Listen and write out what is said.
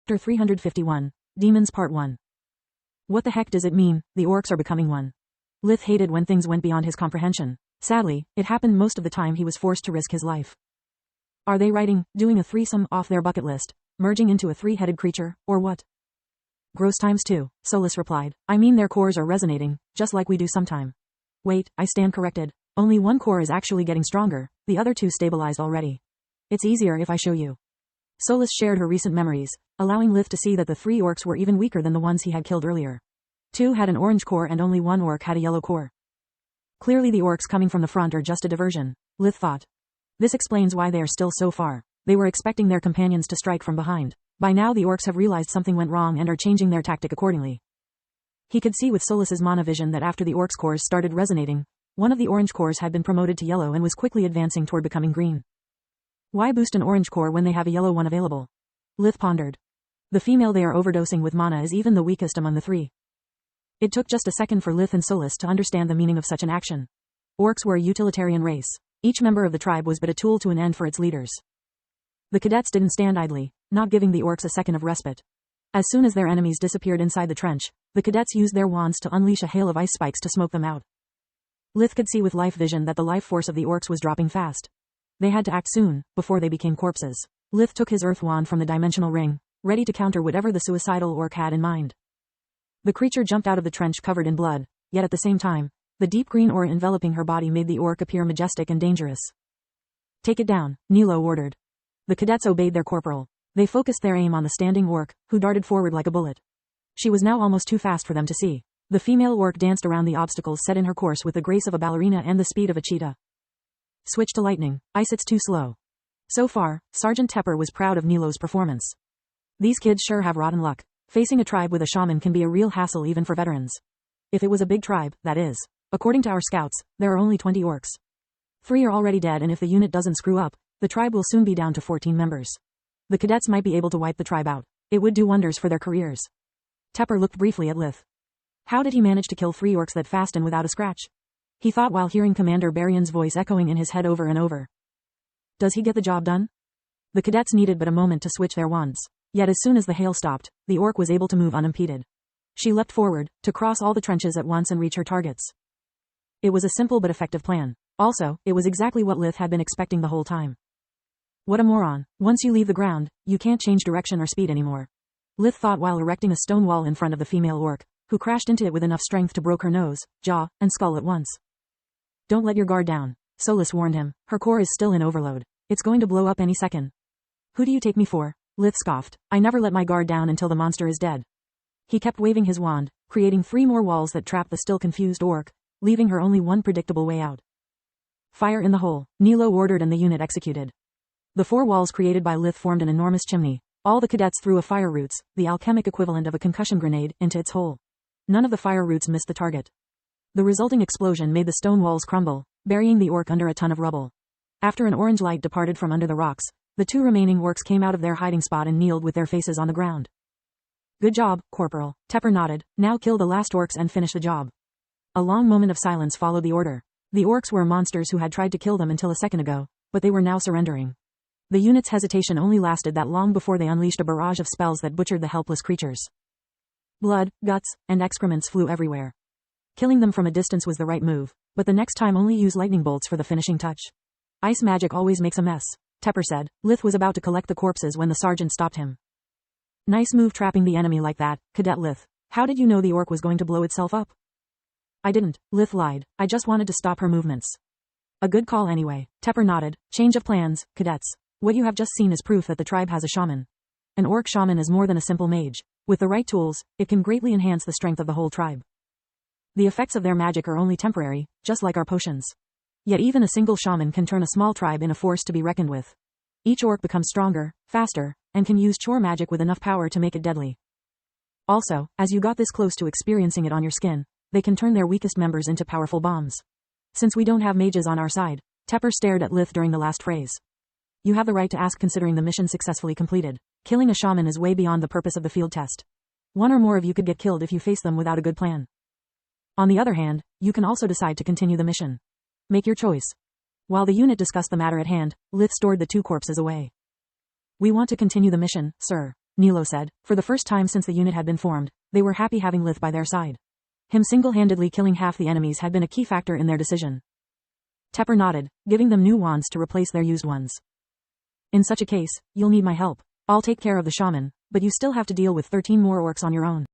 Chapter 351. Demons Part 1. What the heck does it mean, the orcs are becoming one? Lith hated when things went beyond his comprehension. Sadly, it happened most of the time he was forced to risk his life. Are they doing a threesome off their bucket list, merging into a three-headed creature, or what? Gross times two, Solus replied. I mean their cores are resonating, just like we do sometime. Wait, I stand corrected. Only one core is actually getting stronger, the other two stabilized already. It's easier if I show you. Solus shared her recent memories, allowing Lith to see that the three orcs were even weaker than the ones he had killed earlier. Two had an orange core and only one orc had a yellow core. Clearly the orcs coming from the front are just a diversion, Lith thought. This explains why they are still so far. They were expecting their companions to strike from behind. By now the orcs have realized something went wrong and are changing their tactic accordingly. He could see with Solus's mana vision that after the orcs' cores started resonating, one of the orange cores had been promoted to yellow and was quickly advancing toward becoming green. Why boost an orange core when they have a yellow one available? Lith pondered. The female they are overdosing with mana is even the weakest among the three. It took just a second for Lith and Solus to understand the meaning of such an action. Orcs were a utilitarian race. Each member of the tribe was but a tool to an end for its leaders. The cadets didn't stand idly, not giving the orcs a second of respite. As soon as their enemies disappeared inside the trench, the cadets used their wands to unleash a hail of ice spikes to smoke them out. Lith could see with life vision that the life force of the orcs was dropping fast. They had to act soon, before they became corpses. Lith took his earth wand from the dimensional ring, ready to counter whatever the suicidal orc had in mind. The creature jumped out of the trench covered in blood, yet at the same time, the deep green aura enveloping her body made the orc appear majestic and dangerous. Take it down, Nilo ordered. The cadets obeyed their corporal. They focused their aim on the standing orc, who darted forward like a bullet. She was now almost too fast for them to see. The female orc danced around the obstacles set in her course with the grace of a ballerina and the speed of a cheetah. Switch to lightning. Ice, it's too slow. So far, Sergeant Tepper was proud of Nilo's performance. These kids sure have rotten luck. Facing a tribe with a shaman can be a real hassle even for veterans. If it was a big tribe, that is. According to our scouts, there are only 20 orcs. 3 are already dead, and if the unit doesn't screw up, the tribe will soon be down to 14 members. The cadets might be able to wipe the tribe out. It would do wonders for their careers. Tepper looked briefly at Lith. How did he manage to kill 3 orcs that fast and without a scratch? He thought while hearing Commander Barion's voice echoing in his head over and over. Does he get the job done? The cadets needed but a moment to switch their wands. Yet as soon as the hail stopped, the orc was able to move unimpeded. She leapt forward, to cross all the trenches at once and reach her targets. It was a simple but effective plan. Also, it was exactly what Lith had been expecting the whole time. What a moron. Once you leave the ground, you can't change direction or speed anymore. Lith thought while erecting a stone wall in front of the female orc, who crashed into it with enough strength to break her nose, jaw, and skull at once. Don't let your guard down, Solus warned him. Her core is still in overload. It's going to blow up any second. Who do you take me for? Lith scoffed. I never let my guard down until the monster is dead. He kept waving his wand, creating 3 more walls that trapped the still confused orc, leaving her only one predictable way out. Fire in the hole, Nilo ordered, and the unit executed. The 4 walls created by Lith formed an enormous chimney. All the cadets threw a fire roots, the alchemic equivalent of a concussion grenade, into its hole. None of the fire roots missed the target. The resulting explosion made the stone walls crumble, burying the orc under a ton of rubble. After an orange light departed from under the rocks, the 2 remaining orcs came out of their hiding spot and kneeled with their faces on the ground. Good job, Corporal. Tepper nodded. Now kill the last orcs and finish the job. A long moment of silence followed the order. The orcs were monsters who had tried to kill them until a second ago, but they were now surrendering. The unit's hesitation only lasted that long before they unleashed a barrage of spells that butchered the helpless creatures. Blood, guts, and excrements flew everywhere. Killing them from a distance was the right move, but the next time only use lightning bolts for the finishing touch. Ice magic always makes a mess, Tepper said. Lith was about to collect the corpses when the sergeant stopped him. Nice move trapping the enemy like that, Cadet Lith. How did you know the orc was going to blow itself up? I didn't, Lith lied. I just wanted to stop her movements. A good call anyway. Tepper nodded. Change of plans, cadets. What you have just seen is proof that the tribe has a shaman. An orc shaman is more than a simple mage. With the right tools, it can greatly enhance the strength of the whole tribe. The effects of their magic are only temporary, just like our potions. Yet even a single shaman can turn a small tribe in a force to be reckoned with. Each orc becomes stronger, faster, and can use chore magic with enough power to make it deadly. Also, as you got this close to experiencing it on your skin, they can turn their weakest members into powerful bombs. Since we don't have mages on our side, Tepper stared at Lith during the last phrase. You have the right to ask considering the mission successfully completed. Killing a shaman is way beyond the purpose of the field test. 1 or more of you could get killed if you face them without a good plan. On the other hand, you can also decide to continue the mission. Make your choice. While the unit discussed the matter at hand, Lith stored the 2 corpses away. We want to continue the mission, sir. Nilo said. For the first time since the unit had been formed, they were happy having Lith by their side. Him single-handedly killing half the enemies had been a key factor in their decision. Tepper nodded, giving them new wands to replace their used ones. In such a case, you'll need my help. I'll take care of the shaman, but you still have to deal with 13 more orcs on your own.